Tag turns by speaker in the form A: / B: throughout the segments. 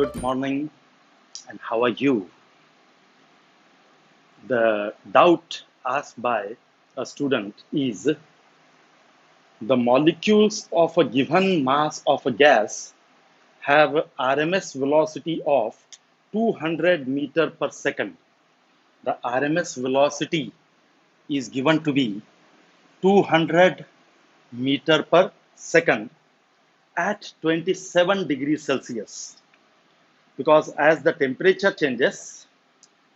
A: Good morning, and how are you? The doubt asked by a student is the molecules of a given mass of a gas have RMS velocity of 200 meter per second. The RMS velocity is given to be 200 meter per second at 27 degrees Celsius. Because as the temperature changes,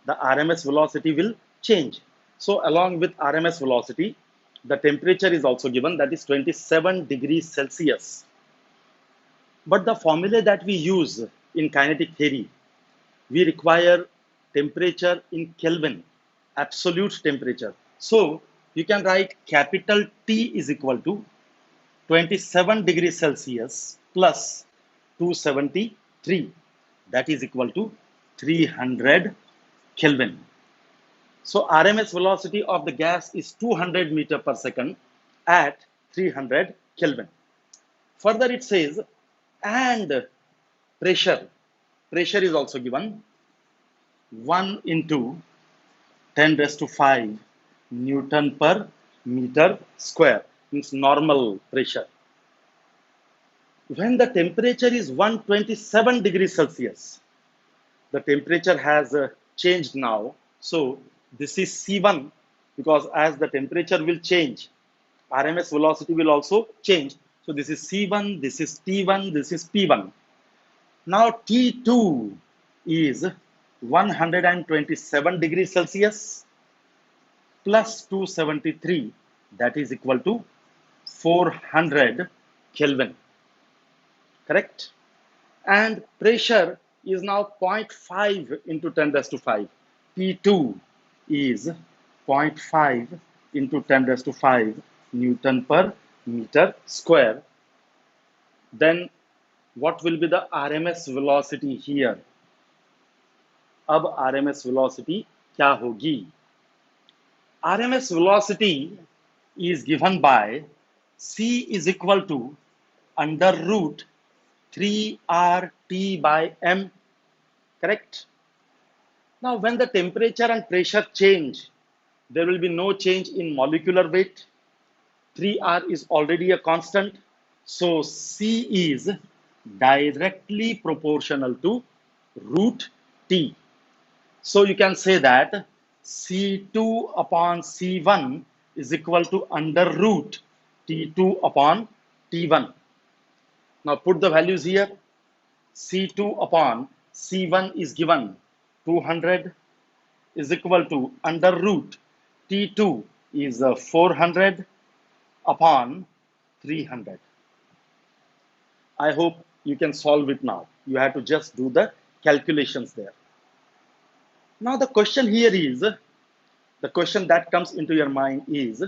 A: the RMS velocity will change. So along with RMS velocity, the temperature is also given, that is 27 degrees Celsius. But the formula that we use in kinetic theory, we require temperature in Kelvin, absolute temperature. So you can write capital T is equal to 27 degrees Celsius plus 273. That is equal to 300 Kelvin. So RMS velocity of the gas is 200 meter per second at 300 Kelvin. Further it says, and pressure. Pressure is also given 1 into 10 raised to 5 Newton per meter square, means normal pressure. When the temperature is 127 degrees Celsius, the temperature has changed now. So this is C1, because as the temperature will change, RMS velocity will also change. So this is C1, this is T1, this is P1. Now T2 is 127 degrees Celsius plus 273, that is equal to 400 Kelvin. Correct? And pressure is now 0.5 into 10 raised to 5. P2 is 0.5 into 10 raised to 5 Newton per meter square. Then what will be the RMS velocity here? अब RMS velocity क्या होगी? RMS velocity is given by C is equal to under root 3RT by M. Correct? Now, when the temperature and pressure change, there will be no change in molecular weight. 3R is already a constant. So C is directly proportional to root T. So you can say that C2 upon C1 is equal to under root T2 upon T1. Now put the values here. C2 upon C1 is given 200 is equal to under root T2 is 400 upon 300. I hope you can solve it now. You have to just do the calculations there. Now the question here is, the question that comes into your mind is,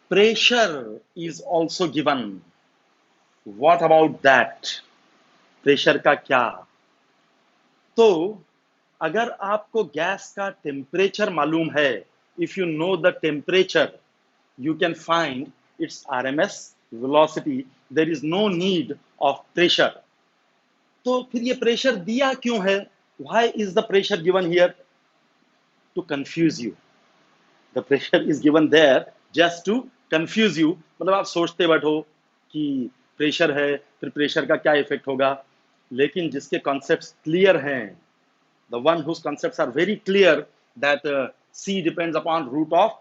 A: pressure is also given. What about that? Pressure का क्या? तो अगर आपको gas का temperature मालूम है, if you know the temperature, you can find its RMS velocity. There is no need of pressure. तो फिर ये प्रेशर दिया क्यों है? Why is the pressure given here? To confuse you. The pressure is given there just to confuse you. मतलब आप सोचते बैठो कि प्रेशर है, फिर प्रेशर का क्या इफेक्ट होगा. लेकिन जिसके कॉन्सेप्ट्स क्लियर हैं, the one whose concepts are very clear, that C depends upon root of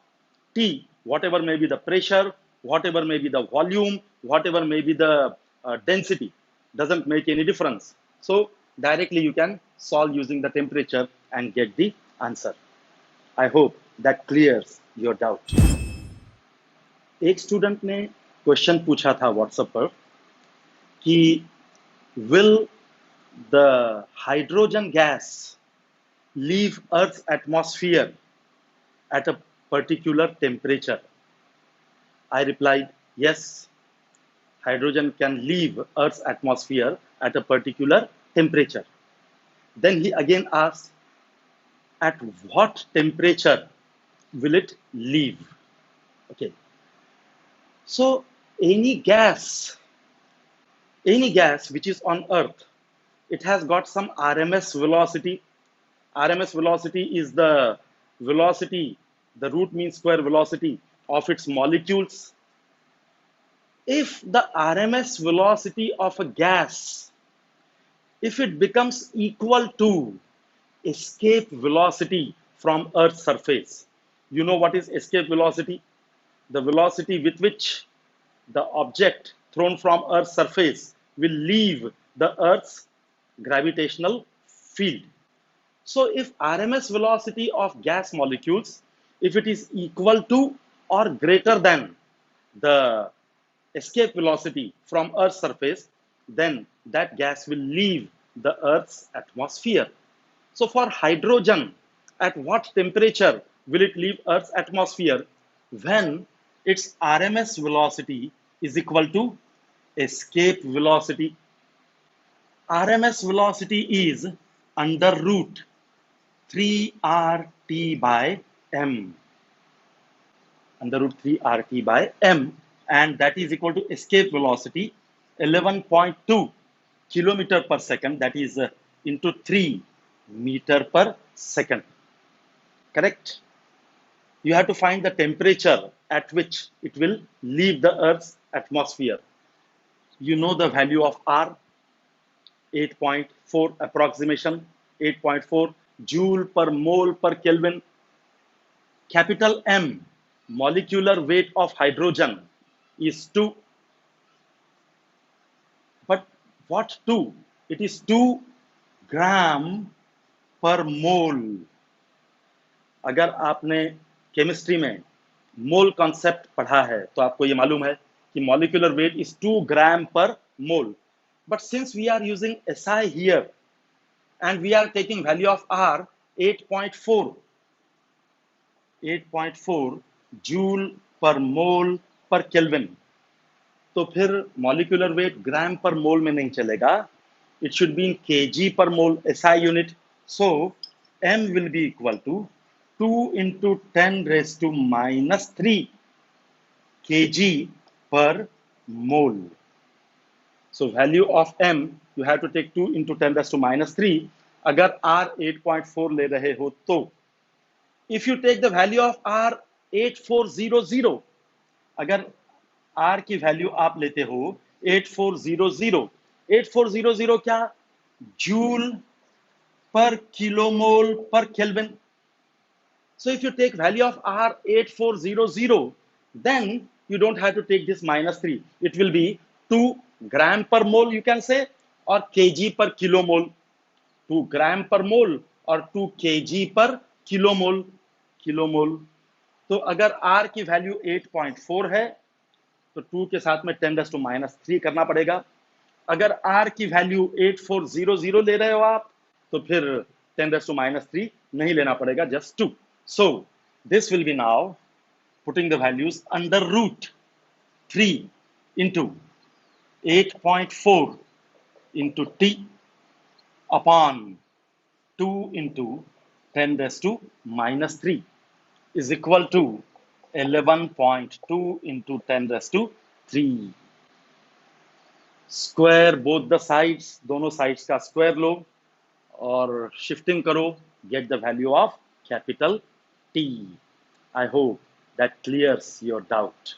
A: T, whatever may be the pressure, whatever may be the volume, whatever may be the density, doesn't make any difference. So directly you can solve using the temperature and get the answer. I hope that clears your doubt. एक student ने question पूछा था WhatsApp पर कि will the hydrogen gas leave Earth's atmosphere at a particular temperature? I replied, yes, hydrogen can leave Earth's atmosphere at a particular temperature. Then he again asked, at what temperature will it leave? Okay. So any gas which is on Earth, it has got some RMS velocity. RMS velocity is the velocity, the root mean square velocity of its molecules. If the RMS velocity of a gas, if it becomes equal to escape velocity from Earth's surface, you know what is escape velocity? The velocity with which the object thrown from Earth's surface will leave the Earth's gravitational field. So if RMS velocity of gas molecules, if it is equal to or greater than the escape velocity from Earth's surface, then that gas will leave the Earth's atmosphere. So for hydrogen, at what temperature will it leave Earth's atmosphere? When its RMS velocity is equal to escape velocity. RMS velocity is under root 3RT by M. Under root 3RT by M, and that is equal to escape velocity 11.2 kilometer per second, that is into 3 meter per second. Correct? You have to find the temperature at which it will leave the Earth's atmosphere. You know the value of R, 8.4 approximation, 8.4 joule per mole per Kelvin. Capital M, molecular weight of hydrogen is 2. But what 2? It is 2 gram per mole. अगर आपने chemistry में mole concept पढ़ा है तो आपको ये मालूम है कि molecular weight is 2 gram per mole. But since we are using SI here and we are taking value of R 8.4 joule per mole per Kelvin, तो फिर molecular weight ग्राम पर मोल में नहीं चलेगा. It should be in kg per mole SI unit. So M will be equal to 2 into 10 raised to minus 3 kg per mole. So value of M, you have to take 2 into 10 raised to minus 3. अगर R 8.4 ले रहे हो तो, if you take the value of R 8400, अगर R की value आप लेते हो 8400, 8400 क्या? Joule per kilomole per Kelvin. So if you take value of R 8400, then you don't have to take this minus 3. It will be 2 gram per mole, you can say, or kg per kilomole. 2 gram per mole और 2 kg per kilomole. तो अगर R की value 8.4 है तो 2 के साथ में 10⁻³ करना पड़ेगा. अगर R की वैल्यू 8400 ले रहे हो आप तो फिर 10⁻³ नहीं लेना पड़ेगा, just 2. So this will be now putting the values under root 3 into 8.4 into T upon 2 into 10⁻³ is equal to 11.2 into 10⁻³. Square both the sides, दोनों साइड्स का स्क्वायर लो और शिफ्टिंग करो, get the value of capital T. I hope that clears your doubt.